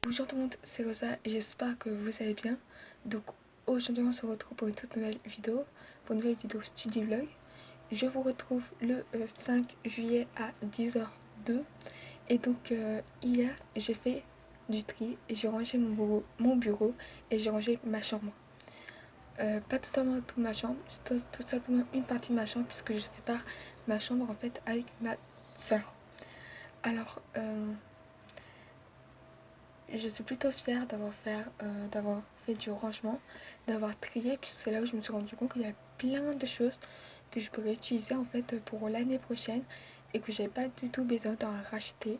Bonjour tout le monde, c'est Rosa, j'espère que vous allez bien. Donc aujourd'hui on se retrouve pour une toute nouvelle vidéo, pour une nouvelle vidéo study vlog. Je vous retrouve le 5 juillet à 10h02. Et donc hier j'ai fait du tri et j'ai rangé mon bureau et j'ai rangé ma chambre. Pas totalement toute ma chambre, tout simplement une partie de ma chambre puisque je sépare ma chambre en fait avec ma soeur. Alors je suis plutôt fière d'avoir fait du rangement, d'avoir trié, puisque c'est là où je me suis rendu compte qu'il y a plein de choses que je pourrais utiliser en fait pour l'année prochaine et que j'avais pas du tout besoin d'en racheter.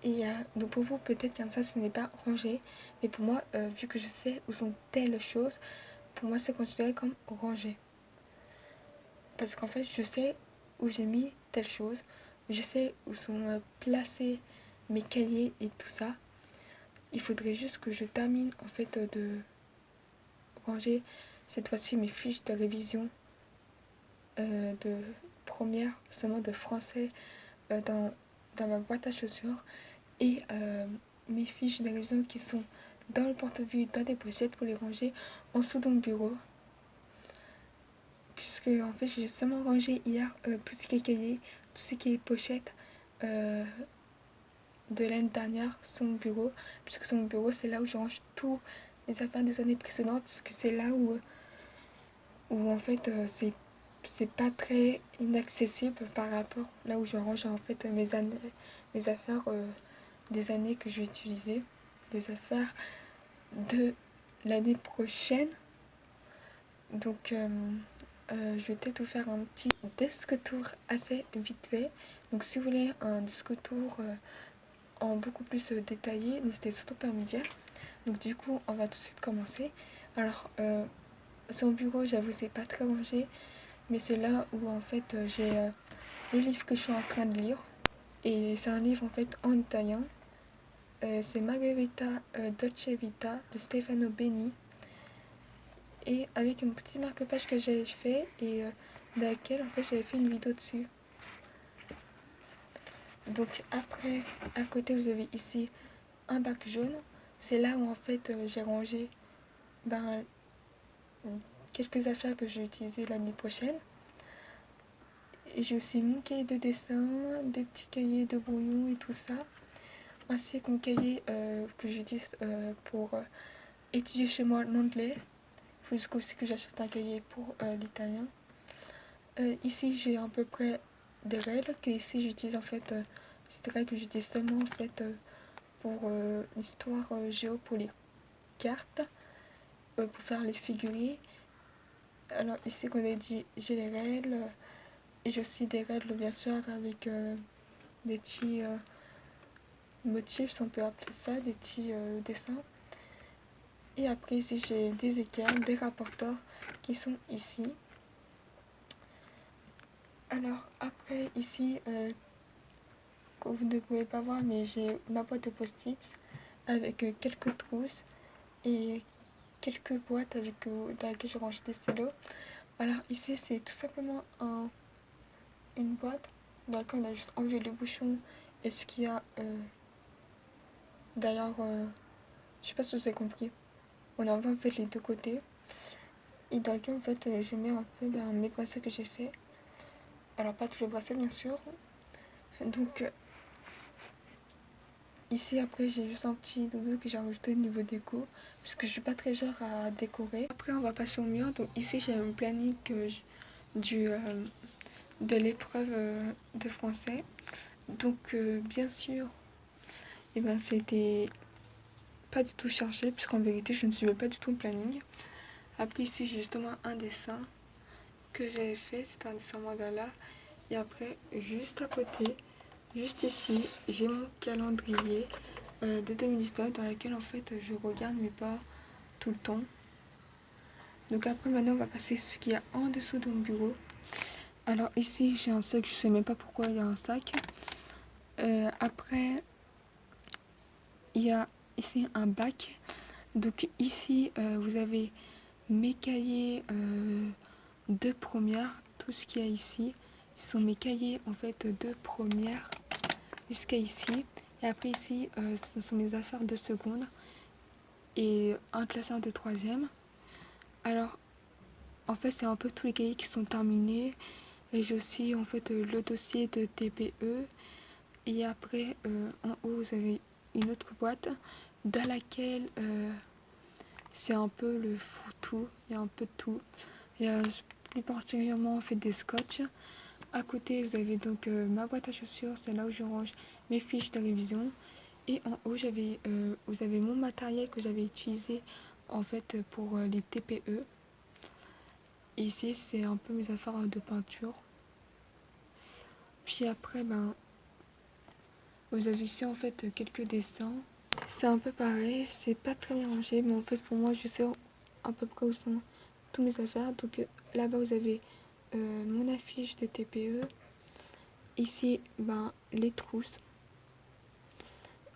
Et donc pour vous peut-être comme ça ce n'est pas rangé, mais pour moi vu que je sais où sont telles choses, pour moi c'est considéré comme rangé. Parce qu'en fait je sais où j'ai mis telle chose, je sais où sont placés mes cahiers et tout ça. Il faudrait juste que je termine en fait de ranger cette fois-ci mes fiches de révision de première, seulement de français dans ma boîte à chaussures et mes fiches de révision qui sont dans le porte-vue, dans des pochettes pour les ranger en dessous de mon bureau. Puisque en fait j'ai seulement rangé hier tout ce qui est cahier, tout ce qui est pochette de l'année dernière sur mon bureau, puisque sur mon bureau c'est là où je range tous les affaires des années précédentes, puisque c'est là où en fait c'est pas très inaccessible par rapport là où je range en fait mes affaires des années que je vais utiliser, des affaires de l'année prochaine. Donc je vais peut-être vous faire un petit desk tour assez vite fait. Donc si vous voulez un desk tour en beaucoup plus détaillé, n'hésitez surtout pas à me dire. Donc du coup on va tout de suite commencer. Alors sur mon bureau j'avoue c'est pas très rangé, mais c'est là où en fait j'ai le livre que je suis en train de lire. Et c'est un livre en fait en italien. C'est Margherita Dolce Vita de Stefano Benni. Et avec un petit marque-page que j'avais fait et dans lequel en fait j'avais fait une vidéo dessus. Donc après, à côté vous avez ici un bac jaune. C'est là où en fait j'ai rangé ben, quelques affaires que je vais utiliser l'année prochaine. Et j'ai aussi mon cahier de dessin, des petits cahiers de brouillon et tout ça. Ainsi que mon cahier que j'utilise pour étudier chez moi l'anglais. Il faut juste aussi que j'achète un cahier pour l'italien. Ici j'ai à peu près des règles que ici j'utilise en fait. C'est des règles que j'utilise seulement en fait pour l'histoire géo, pour les cartes, pour faire les figurines. Alors ici qu'on a dit j'ai les règles et j'ai aussi des règles bien sûr avec des petits motifs, si on peut appeler ça, des petits dessins. Et après ici j'ai des équerres, des rapporteurs qui sont ici. Alors après ici, que vous ne pouvez pas voir, mais j'ai ma boîte de post-it avec quelques trousses et quelques boîtes avec, dans lesquelles je range des stylos. Alors ici c'est tout simplement une boîte dans laquelle on a juste enlevé le bouchon et ce qu'il y a d'ailleurs, je sais pas si vous avez compris, on a enlevé en fait les deux côtés et dans lequel en fait je mets un peu mes bracelets que j'ai fait. Alors pas tous les bracelets bien sûr. Donc ici après j'ai juste un petit doudou que j'ai rajouté au niveau déco puisque je suis pas très genre à décorer. Après on va passer au mur. Donc ici j'ai un planning du, de l'épreuve de français. Donc bien sûr et ben c'était pas du tout chargé puisqu'en vérité je ne suivais pas du tout le planning. Après ici j'ai justement un dessin que j'avais fait, c'était un dessin mandala. Et après juste à côté, juste ici, j'ai mon calendrier de 2019 dans lequel en fait je regarde mes pas tout le temps. Donc après maintenant on va passer ce qu'il y a en dessous de mon bureau. Alors ici j'ai un sac, je sais même pas pourquoi il y a un sac. Après il y a ici un bac. Donc ici vous avez mes cahiers de première, tout ce qu'il y a ici. Ce sont mes cahiers en fait de première jusqu'à ici. Et après ici, ce sont mes affaires de seconde et un classeur de troisième. Alors, en fait, c'est un peu tous les cahiers qui sont terminés. Et j'ai aussi en fait le dossier de TPE. Et après, en haut, vous avez une autre boîte dans laquelle c'est un peu le fourre-tout. Il y a un peu de tout. Il y a plus particulièrement en fait des scotch. À côté, vous avez donc ma boîte à chaussures, c'est là où je range mes fiches de révision. Et en haut, vous avez mon matériel que j'avais utilisé en fait pour les TPE. Ici, c'est un peu mes affaires de peinture. Puis après, vous avez ici en fait quelques dessins. C'est un peu pareil, c'est pas très bien rangé, mais en fait pour moi, je sais à peu près où sont toutes mes affaires. Donc là-bas, vous avez mon affiche de TPE. Ici, les trousses,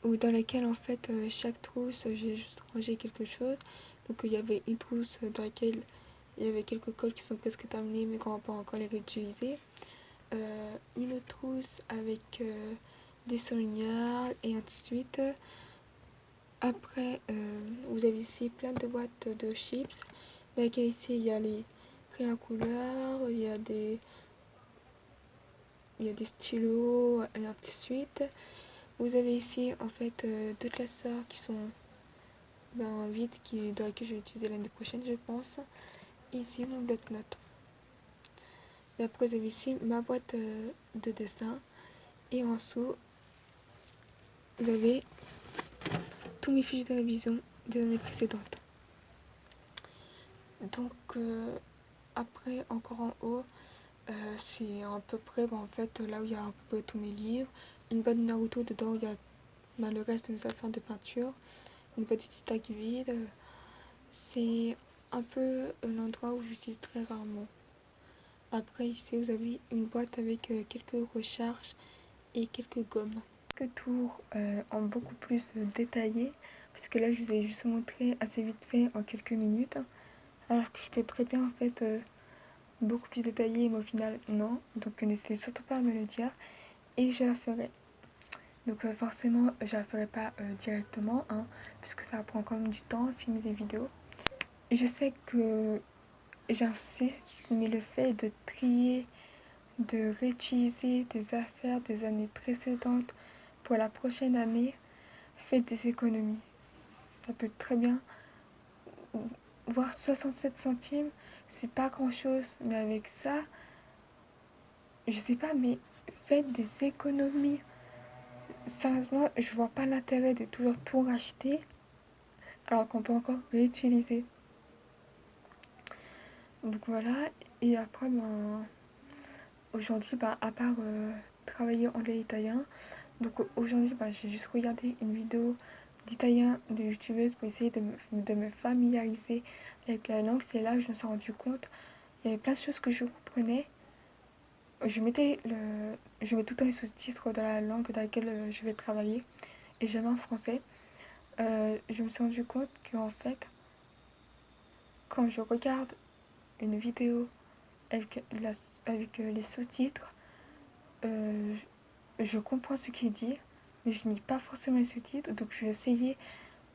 ou dans lesquelles en fait chaque trousse, j'ai juste rangé quelque chose. Donc il y avait une trousse dans laquelle il y avait quelques cols qui sont presque terminés, mais qu'on va pas encore les réutiliser. Une trousse avec des surlignards et ainsi de suite. Après, vous avez ici plein de boîtes de chips, dans lesquelles ici il y a les crayons à couleur, il y a des stylos et ainsi de suite. Vous avez ici en fait deux classeurs qui sont vides, dans lesquels je vais utiliser l'année prochaine, je pense. Et ici mon bloc-notes. Et après, vous avez ici ma boîte de dessin. Et en dessous, vous avez tous mes fiches de révision des années précédentes. Donc après, encore en haut, c'est à peu près en fait là où il y a à peu près tous mes livres. Une boîte de Naruto dedans où il y a le reste de mes affaires de peinture. Une boîte de tic-tac vide. C'est un peu un endroit où j'utilise très rarement. Après ici vous avez une boîte avec quelques recharges et quelques gommes. Quelques tours en beaucoup plus détaillé, puisque là je vous ai juste montré assez vite fait en quelques minutes, alors que je peux très bien en fait beaucoup plus détaillé, mais au final non, donc n'hésitez surtout pas à me le dire et je la ferai. Donc forcément je la ferai pas directement, puisque ça prend quand même du temps à filmer des vidéos. Je sais que j'insiste, mais le fait de trier, de réutiliser des affaires des années précédentes pour la prochaine année, fait des économies. Ça peut très bien, voire 67 centimes, c'est pas grand chose, mais avec ça, je sais pas, mais faites des économies. Sérieusement, je vois pas l'intérêt de toujours tout racheter alors qu'on peut encore réutiliser. Donc voilà, et après, aujourd'hui, à part travailler anglais et italien, donc aujourd'hui, j'ai juste regardé une vidéo d'italien de youtubeuse pour essayer de me familiariser avec la langue. C'est là que je me suis rendu compte. Il y avait plein de choses que je comprenais. Je mets tout le temps les sous-titres dans la langue dans laquelle je vais travailler et jamais en français. Je me suis rendu compte qu'en fait, quand je regarde une vidéo avec les sous-titres, euh, je comprends ce qu'il dit, mais je lis pas forcément les sous-titres. Donc je vais essayer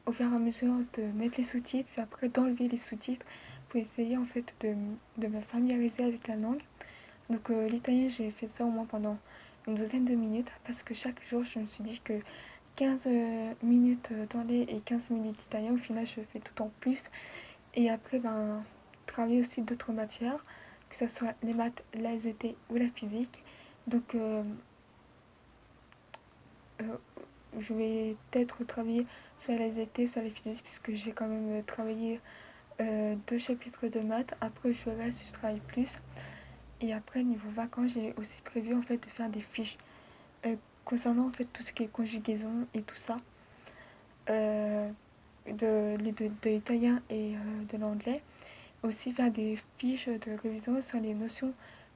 au fur et à mesure de mettre les sous-titres, puis après d'enlever les sous-titres pour essayer en fait de me familiariser avec la langue. Donc l'italien, j'ai fait ça au moins pendant une douzaine de minutes parce que chaque jour, je me suis dit que 15 minutes d'anglais et 15 minutes d'italien, au final, je fais tout en plus. Et après, travailler aussi d'autres matières, que ce soit les maths, la SVT ou la physique. Donc, euh, je vais peut-être travailler sur la SVT, sur la physique, puisque j'ai quand même travaillé 2 chapitres de maths. Après, je verrai si je travaille plus. Et après, niveau vacances, j'ai aussi prévu en fait de faire des fiches concernant en fait tout ce qui est conjugaison et tout ça, euh, de l'italien et de l'anglais. Aussi faire des fiches de révision sur les notions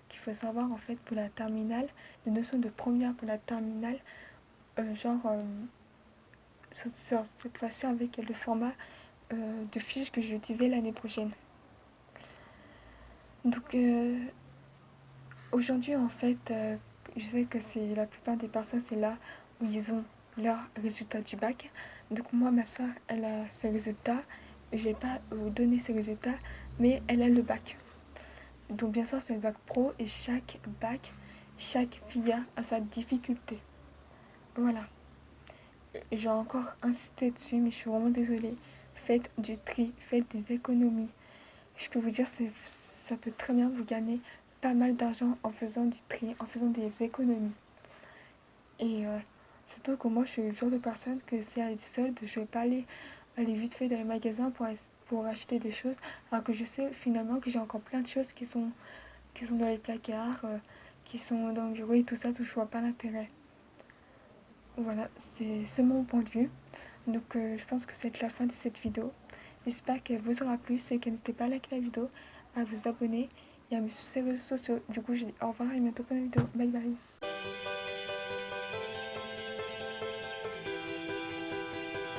qu'il faut savoir en fait pour la terminale, les notions de première pour la terminale, sur cette fois-ci avec le format de fiches que je vais utiliser l'année prochaine. Donc aujourd'hui en fait, je sais que c'est la plupart des personnes, c'est là où ils ont leurs résultats du bac. Donc moi, ma soeur, elle a ses résultats. Je vais pas vous donner ses résultats, mais elle a le bac. Donc bien sûr, c'est le bac pro et chaque bac, chaque filière a sa difficulté. Voilà. J'ai encore insisté dessus, mais je suis vraiment désolée. Faites du tri, faites des économies. Je peux vous dire, ça peut très bien vous gagner pas mal d'argent en faisant du tri, en faisant des économies. Et surtout que moi, je suis le genre de personne que si elle est solde, je vais pas aller vite fait dans les magasins pour acheter des choses, alors que je sais finalement que j'ai encore plein de choses qui sont dans les placards, qui sont dans le bureau et tout ça, où je vois pas l'intérêt. Voilà, c'est mon point de vue. Donc je pense que c'est la fin de cette vidéo. J'espère qu'elle vous aura plu. Et n'hésitez pas à liker la vidéo, à vous abonner et à me suivre sur les réseaux sociaux. Du coup, je dis au revoir et à bientôt pour une vidéo. Bye bye.